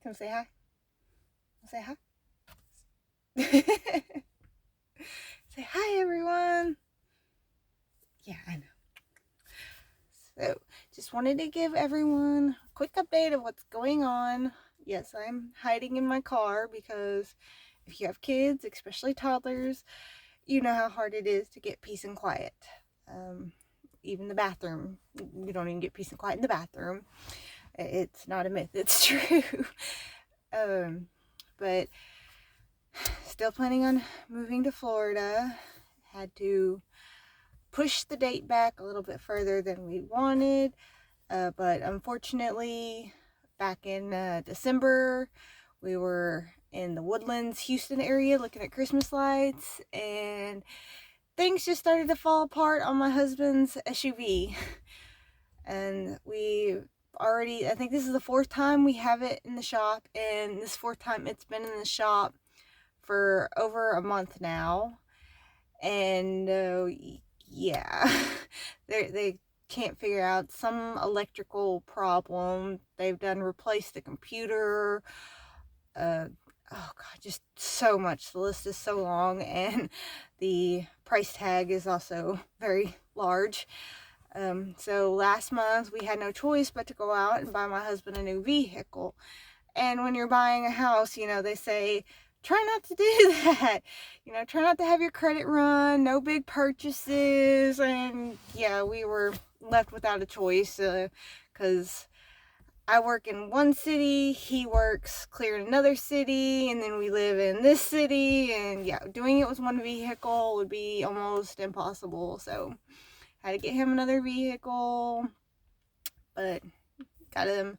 Come say hi. Say hi. Say hi, everyone. Yeah, I know. So, just wanted to give everyone a quick update of what's going on. Yes, I'm hiding in my car because if you have kids, especially toddlers, you know how hard it is to get peace and quiet. Even the bathroom, you don't even get peace and quiet in the bathroom. It's not a myth, it's true. But still planning on moving to Florida. Had to push the date back a little bit further than we wanted, but unfortunately, back in December, we were in the Woodlands, Houston area looking at Christmas lights, and things just started to fall apart on my husband's SUV. And I think this is the fourth time we have it in the shop, and this fourth time it's been in the shop for over a month now. And yeah, they can't figure out some electrical problem. They've done replaced the computer. Oh god, just so much. The list is so long, and the price tag is also very large. So last month we had no choice but to go out and buy my husband a new vehicle. And when you're buying a house, they say, try not to do that. Try not to have your credit run, no big purchases. And yeah, we were left without a choice because I work in one city, he works clear in another city, and then we live in this city. And yeah, doing it with one vehicle would be almost impossible. So had to get him another vehicle, but got him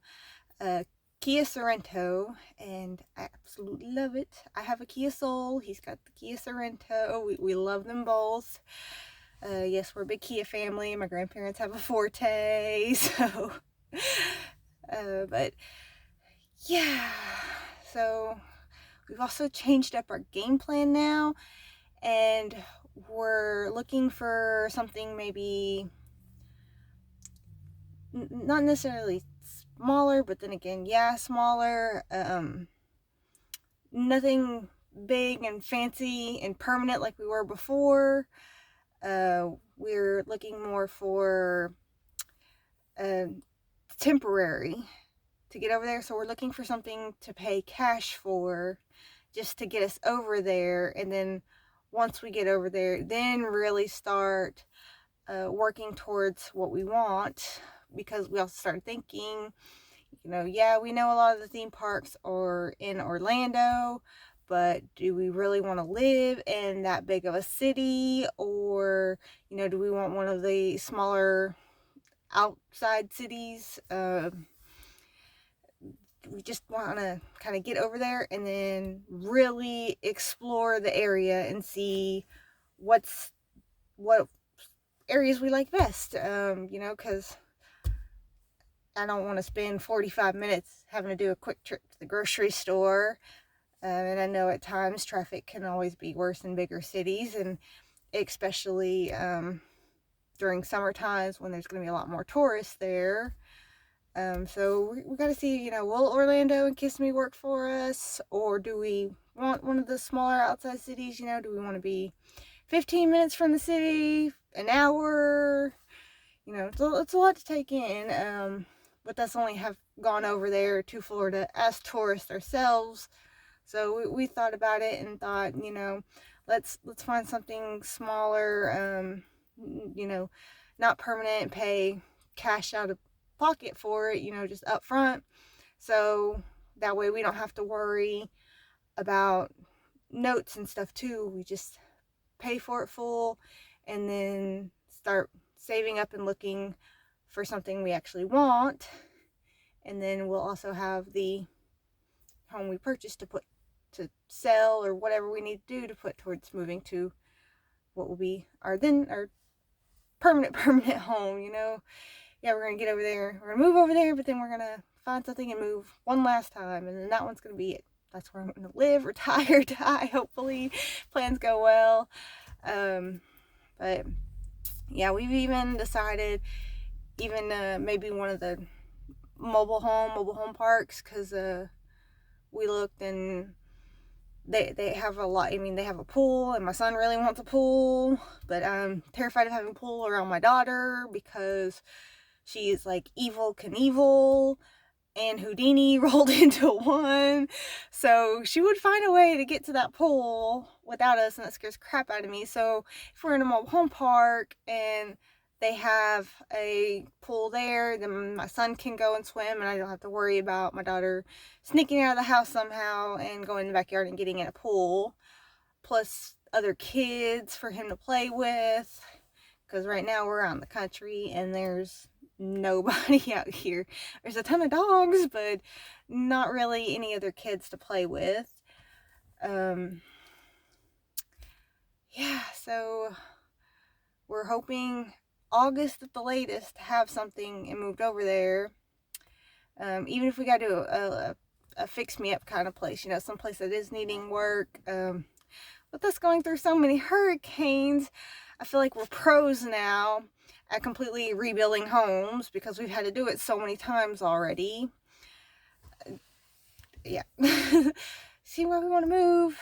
a Kia Sorento, and I absolutely love it. I have a Kia Soul. He's got the Kia Sorento. We love them both. Yes, we're a big Kia family. My grandparents have a Forte, so but yeah, so we've also changed up our game plan now, and we're looking for something maybe not necessarily smaller, but then again, yeah, smaller. Nothing big and fancy and permanent like we were before. We're looking more for temporary to get over there. So we're looking for something to pay cash for just to get us over there. And then once we get over there, then really start working towards what we want, because we also started thinking, yeah, we know a lot of the theme parks are in Orlando, but do we really want to live in that big of a city? Or, do we want one of the smaller outside cities? We just want to kind of get over there and then really explore the area and see what areas we like best, because I don't want to spend 45 minutes having to do a quick trip to the grocery store. And I know at times traffic can always be worse in bigger cities, and especially during summer times when there's going to be a lot more tourists there. So we got to see, will Orlando and Kissimmee work for us? Or do we want one of the smaller outside cities? Do we want to be 15 minutes from the city, an hour? It's a lot to take in. But us only have gone over there to Florida as tourists ourselves. So we thought about it and thought, let's find something smaller, not permanent, pay cash out of pocket for it, just up front. So that way we don't have to worry about notes and stuff too. We just pay for it full and then start saving up and looking for something we actually want. And then we'll also have the home we purchased to sell, or whatever we need to do to put towards moving to what will be our permanent home. Yeah, we're gonna get over there, we're gonna move over there, but then we're gonna find something and move one last time, and then that one's gonna be it. That's where I'm gonna live, retire, die, hopefully plans go well. But yeah, we've even decided maybe one of the mobile home parks, because we looked, and they have a lot. I mean, they have a pool, and my son really wants a pool, but I'm terrified of having a pool around my daughter because she is like Evel Knievel and Houdini rolled into one. So she would find a way to get to that pool without us, and that scares the crap out of me. So if we're in a mobile home park and they have a pool there, then my son can go and swim, and I don't have to worry about my daughter sneaking out of the house somehow and going in the backyard and getting in a pool. Plus other kids for him to play with, because right now we're out in the country and there's nobody out here. There's a ton of dogs, but not really any other kids to play with. Yeah, so we're hoping August at the latest to have something and moved over there. Even if we got to do a fix-me-up kind of place, you know, someplace that is needing work. With us going through so many hurricanes, I feel like we're pros now at completely rebuilding homes because we've had to do it so many times already. Yeah. See where we want to move.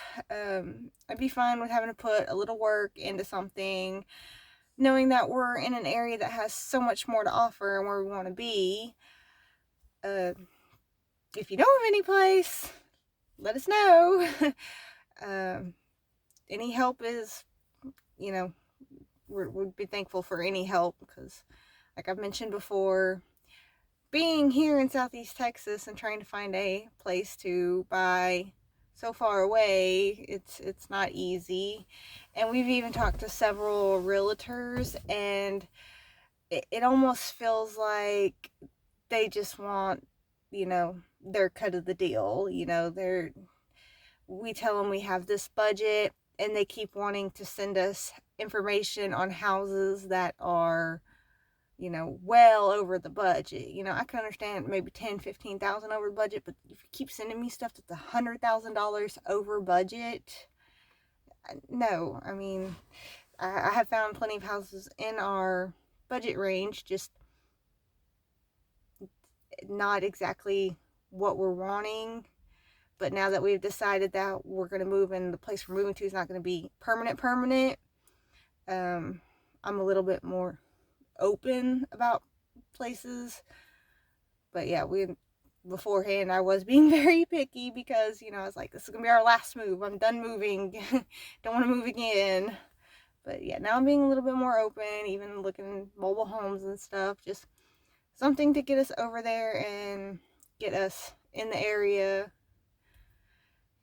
I'd be fine with having to put a little work into something, knowing that we're in an area that has so much more to offer and where we want to be. If you know of any place, let us know. Any help is, you know, we'd be thankful for any help because, like I've mentioned before, being here in Southeast Texas and trying to find a place to buy so far away, it's not easy. And we've even talked to several realtors, and it almost feels like they just want, you know, their cut of the deal. You know, we tell them we have this budget, and they keep wanting to send us information on houses that are, you know, well over the budget. You know, I can understand maybe 10, 15,000 over budget, but if you keep sending me stuff that's $100,000 over budget, no. I mean, I have found plenty of houses in our budget range, just not exactly what we're wanting. But now that we've decided that we're going to move and the place we're moving to is not going to be permanent, I'm a little bit more open about places. But yeah, beforehand I was being very picky because, you know, I was like, this is gonna be our last move, I'm done moving. Don't want to move again. But yeah, now I'm being a little bit more open, even looking at mobile homes and stuff, just something to get us over there and get us in the area,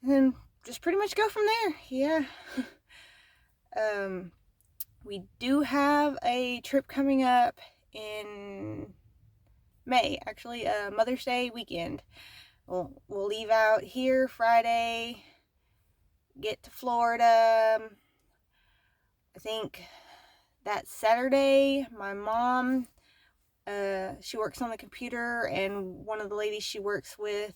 and then just pretty much go from there. Yeah. We do have a trip coming up in May, actually, Mother's Day weekend. We'll leave out here Friday, get to Florida. I think that Saturday, my mom, she works on the computer, and one of the ladies she works with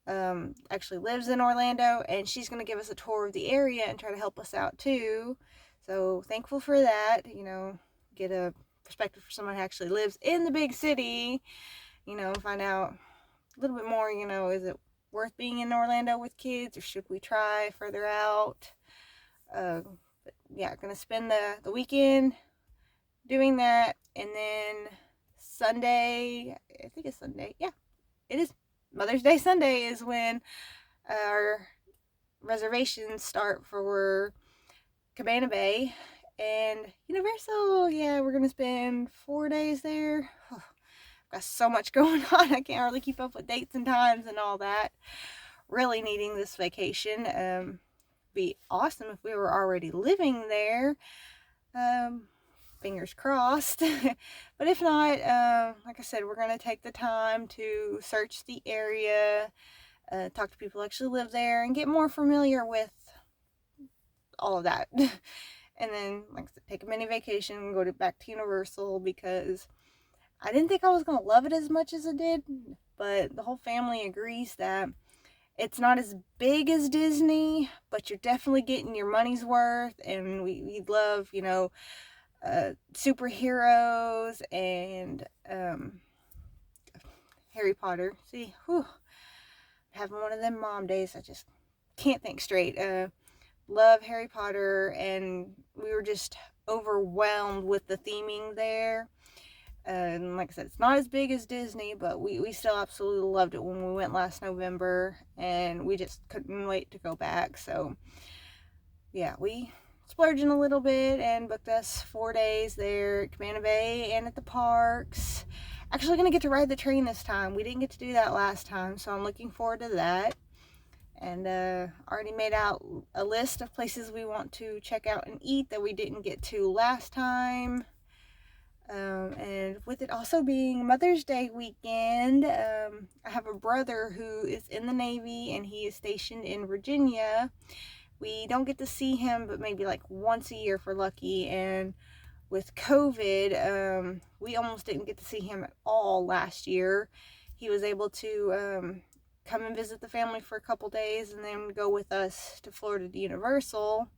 actually lives in Orlando, and she's going to give us a tour of the area and try to help us out too. So thankful for that, you know, get a perspective for someone who actually lives in the big city, you know, find out a little bit more, you know, is it worth being in Orlando with kids, or should we try further out? But yeah, gonna spend the weekend doing that, and then Sunday, I think it's Sunday, yeah, it is Mother's Day Sunday is when our reservations start for Cabana Bay and Universal. Yeah, we're gonna spend 4 days there. Got so much going on, I can't really keep up with dates and times and all that. Really needing this vacation. Be awesome if we were already living there. Fingers crossed. But if not, like I said, we're gonna take the time to search the area, talk to people who actually live there, and get more familiar with all of that. And then, like I said, take a mini vacation and go back to Universal, because I didn't think I was going to love it as much as I did, but the whole family agrees that it's not as big as Disney, but you're definitely getting your money's worth, and we love, you know, superheroes and Harry Potter. See, whew, having one of them mom days. I just can't think straight. Love Harry Potter, and we were just overwhelmed with the theming there. And like I said, it's not as big as Disney, but we still absolutely loved it when we went last November, and we just couldn't wait to go back. So yeah, we splurging a little bit and booked us 4 days there at Cabana Bay and at the parks. Actually gonna get to ride the train this time. We didn't get to do that last time, so I'm looking forward to that. And already made out a list of places we want to check out and eat that we didn't get to last time. And with it also being Mother's Day weekend, I have a brother who is in the Navy and he is stationed in Virginia. We don't get to see him but maybe like once a year if we're lucky, and with COVID, we almost didn't get to see him at all last year. He was able to come and visit the family for a couple days and then go with us to Florida to Universal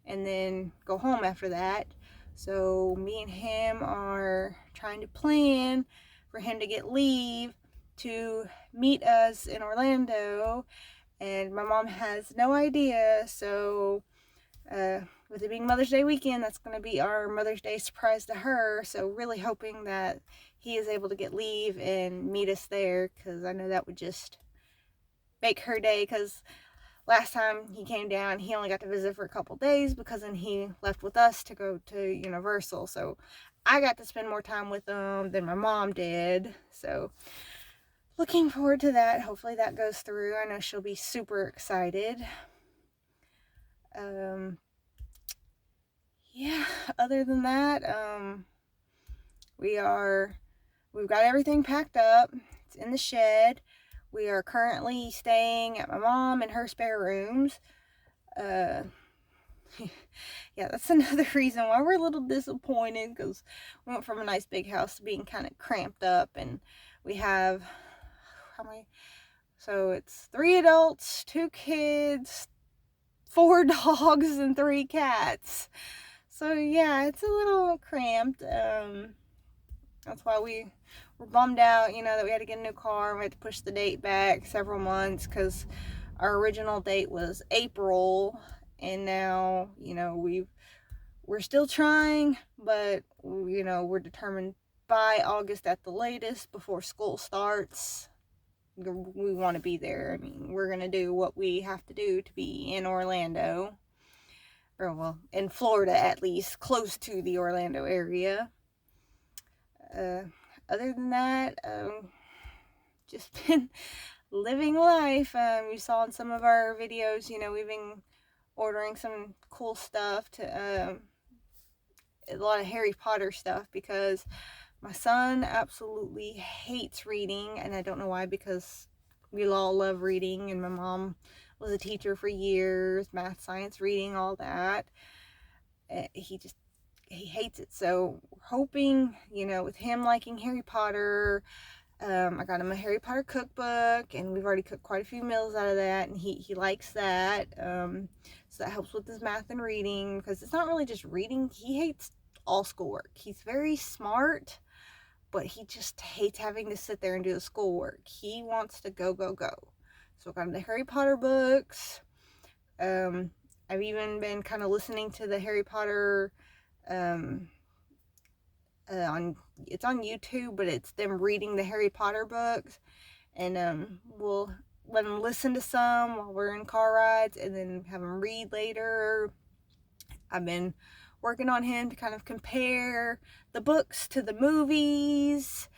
and then go home after that. So me and him are trying to plan for him to get leave to meet us in Orlando, and my mom has no idea. So with it being Mother's Day weekend, that's going to be our Mother's Day surprise to her. So really hoping that he is able to get leave and meet us there, because I know that would just make her day, because last time he came down, he only got to visit for a couple days because then he left with us to go to Universal. So I got to spend more time with him than my mom did. So looking forward to that. Hopefully that goes through. I know she'll be super excited. Yeah, other than that, we've got everything packed up. It's in the shed. We are currently staying at my mom in her spare rooms. Yeah, that's another reason why we're a little disappointed, because we went from a nice big house to being kind of cramped up, and we have, how many? So it's 3 adults, 2 kids, 4 dogs, and 3 cats. So yeah, it's a little cramped. That's why we were bummed out, that we had to get a new car, and we had to push the date back several months, because our original date was April, and now, we're still trying, but, we're determined by August at the latest, before school starts, we want to be there. I mean, we're going to do what we have to do to be in Orlando, or well, in Florida at least, close to the Orlando area. Other than that, just been living life. You saw in some of our videos, we've been ordering some cool stuff, to a lot of Harry Potter stuff, because my son absolutely hates reading, and I don't know why, because we all love reading, and my mom was a teacher for years, math, science, reading, all that. He hates it. So we're hoping, with him liking Harry Potter, I got him a Harry Potter cookbook, and we've already cooked quite a few meals out of that, and he likes that. So that helps with his math and reading, because it's not really just reading. He hates all schoolwork. He's very smart, but he just hates having to sit there and do the schoolwork. He wants to go, go, go. So I got him the Harry Potter books. I've even been kind of listening to the Harry Potter, it's on YouTube, but it's them reading the Harry Potter books, and we'll let them listen to some while we're in car rides, and then have them read later. I've been working on him to kind of compare the books to the movies.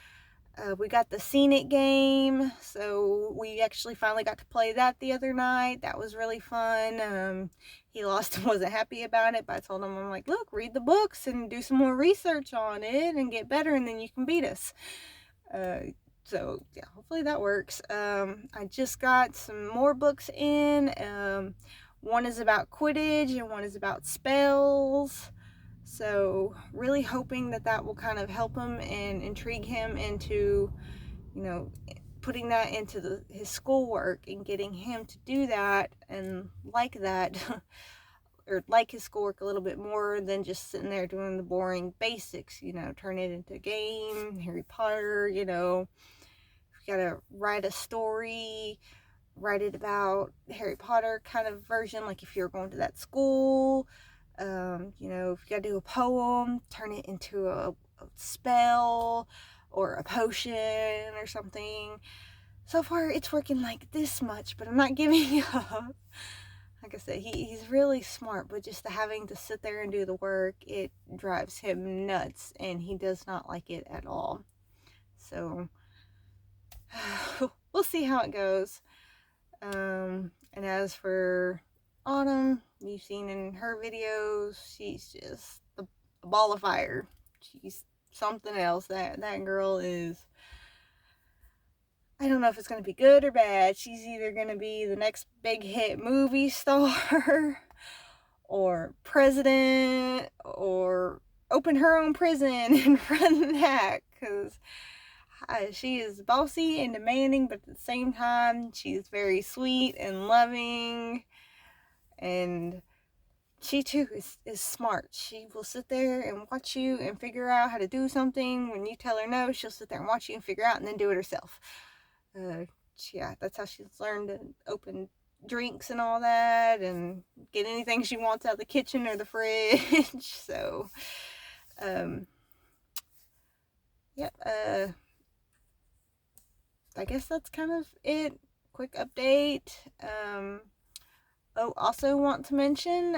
We got the Seen It game, so we actually finally got to play that the other night. That was really fun. He lost and wasn't happy about it, but I told him, I'm like, look, read the books and do some more research on it and get better, and then you can beat us. So yeah, hopefully that works. I just got some more books in. One is about Quidditch and one is about spells. So really hoping that will kind of help him and intrigue him into, putting that into his schoolwork and getting him to do that and like that, or like his schoolwork a little bit more than just sitting there doing the boring basics, turn it into a game, Harry Potter, if you gotta write a story, write it about Harry Potter kind of version, like if you're going to that school. You know, if you gotta do a poem, turn it into a spell or a potion or something. So far, it's working like this much, but I'm not giving up. Like I said, he's really smart, but just having to sit there and do the work, it drives him nuts, and he does not like it at all. So, we'll see how it goes. And as for Autumn, you've seen in her videos, she's just a ball of fire. She's something else. That girl is, I don't know if it's going to be good or bad. She's either going to be the next big hit movie star or president or open her own prison and run that, because she is bossy and demanding, but at the same time, she's very sweet and loving, and she too is smart. She will sit there and watch you and figure out how to do something. When you tell her no, she'll sit there and watch you and figure out and then do it herself. Yeah, that's how she's learned to open drinks and all that, and get anything she wants out of the kitchen or the fridge. So, yep, I guess that's kind of it. Quick update. Also want to mention,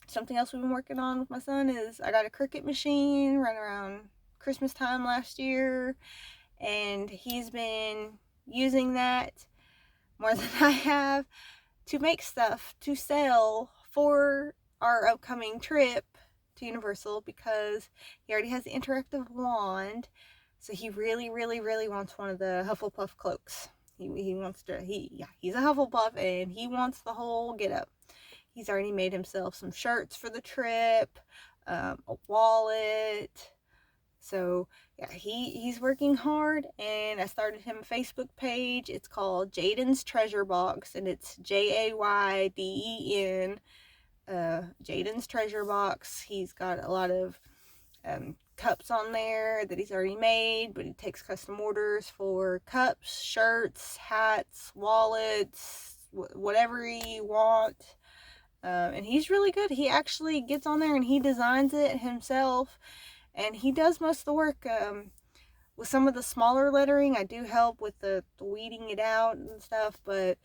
something else we've been working on with my son is I got a Cricut machine right around Christmas time last year, and he's been using that more than I have to make stuff to sell for our upcoming trip to Universal, because he already has the interactive wand. So he really, really, really wants one of the Hufflepuff cloaks. He wants to, he's a Hufflepuff and he wants the whole get up. He's already made himself some shirts for the trip, a wallet. So yeah, he's working hard, and I started him a Facebook page. It's called Jayden's Treasure Box, and it's Jayden. Jayden's Treasure Box. He's got a lot of cups on there that he's already made, but he takes custom orders for cups, shirts, hats, wallets, whatever you want. And he's really good. He actually gets on there and he designs it himself, and he does most of the work. With some of the smaller lettering, I do help with the weeding it out and stuff, but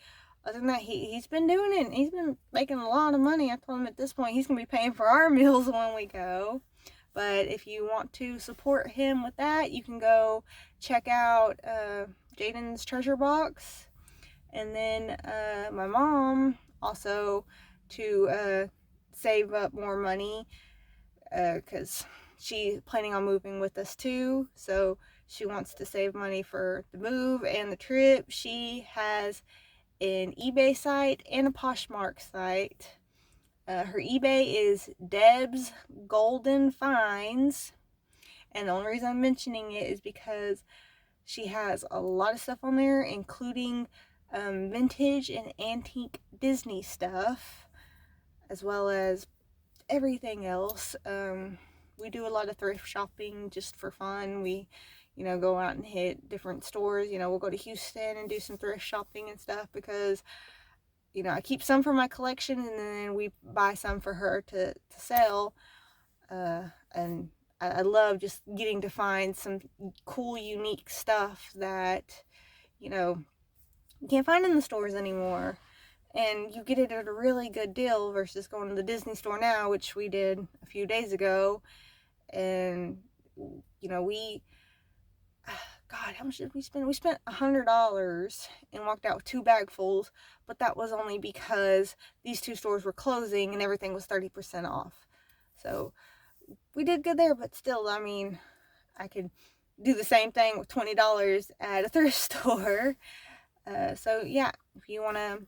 other than that, he's been doing it, and he's been making a lot of money. I told him at this point he's going to be paying for our meals when we go. But if you want to support him with that, you can go check out Jayden's Treasure Box. And then my mom also, to save up more money, because she's planning on moving with us too, so she wants to save money for the move and the trip. She has an eBay site and a Poshmark site. Her eBay is Deb's Golden Finds, and the only reason I'm mentioning it is because she has a lot of stuff on there, including vintage and antique Disney stuff, as well as everything else. We do a lot of thrift shopping just for fun. We, go out and hit different stores. We'll go to Houston and do some thrift shopping and stuff, because I keep some for my collection, and then we buy some for her to sell. And I love just getting to find some cool, unique stuff that, you can't find in the stores anymore. And you get it at a really good deal versus going to the Disney store now, which we did a few days ago. And, God, how much did we spend? We spent $100 and walked out with 2 bagfuls, but that was only because these 2 stores were closing and everything was 30% off. So we did good there, but still, I could do the same thing with $20 at a thrift store. So yeah, if you want to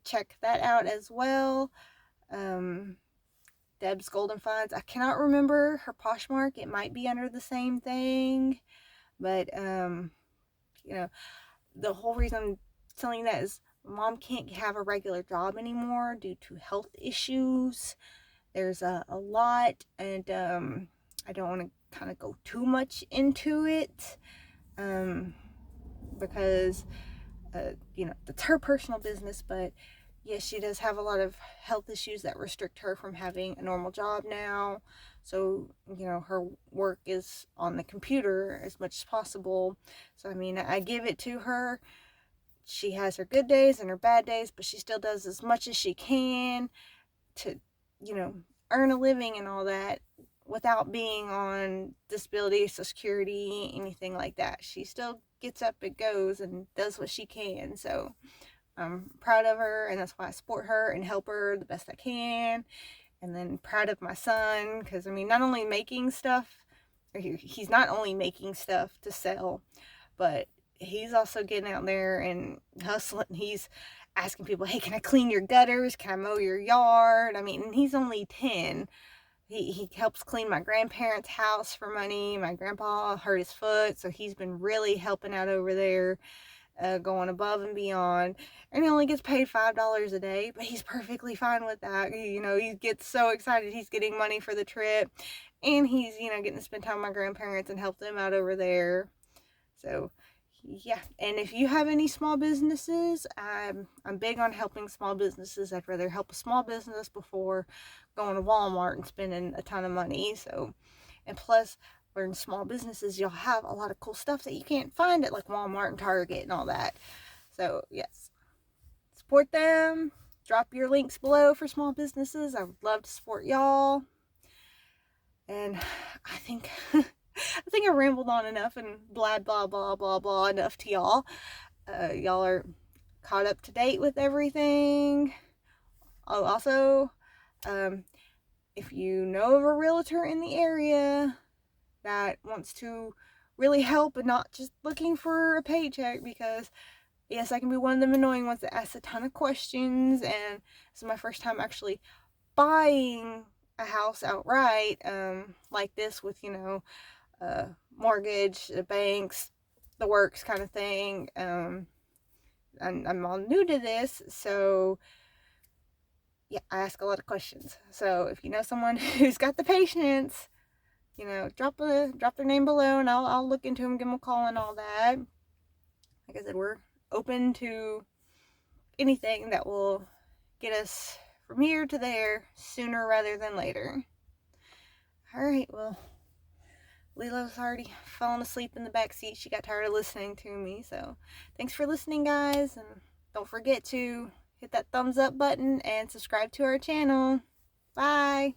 check that out as well. Deb's Golden Finds. I cannot remember her Poshmark. It might be under the same thing. But, the whole reason I'm telling you that is Mom can't have a regular job anymore due to health issues. There's a lot, and I don't want to kind of go too much into it, because That's her personal business, but yes, she does have a lot of health issues that restrict her from having a normal job now. So, her work is on the computer as much as possible. So, I mean, I give it to her. She has her good days and her bad days, but she still does as much as she can to, earn a living and all that without being on disability, Social Security, anything like that. She still gets up and goes and does what she can. So I'm proud of her, and that's why I support her and help her the best I can. And then proud of my son, because not only making stuff, he's not only making stuff to sell, but he's also getting out there and hustling. He's asking people, hey, can I clean your gutters? Can I mow your yard? And he's only 10. He helps clean my grandparents' house for money. My grandpa hurt his foot, so he's been really helping out over there, going above and beyond. And he only gets paid $5 a day, but he's perfectly fine with that. He gets so excited he's getting money for the trip, and he's, getting to spend time with my grandparents and help them out over there. So, yeah. And if you have any small businesses, I'm big on helping small businesses. I'd rather help a small business before going to Walmart and spending a ton of money. So, and plus, learn small businesses, you'll have a lot of cool stuff that you can't find at like Walmart and Target and all that. So, yes, support them. Drop your links below for small businesses. I would love to support y'all. And I think I rambled on enough and blah blah blah blah blah enough to y'all. Y'all are caught up to date with everything. Oh, also, if you know of a realtor in the area that wants to really help and not just looking for a paycheck, because yes, I can be one of them annoying ones that asks a ton of questions, and this is my first time actually buying a house outright, like this with, mortgage, the banks, the works kind of thing. I'm all new to this, so yeah, I ask a lot of questions. So if you know someone who's got the patience, drop their name below, and I'll look into them, give them a call and all that. Like I said, we're open to anything that will get us from here to there sooner rather than later. Alright, well, Lila's already fallen asleep in the back seat. She got tired of listening to me. So thanks for listening, guys. And don't forget to hit that thumbs up button and subscribe to our channel. Bye.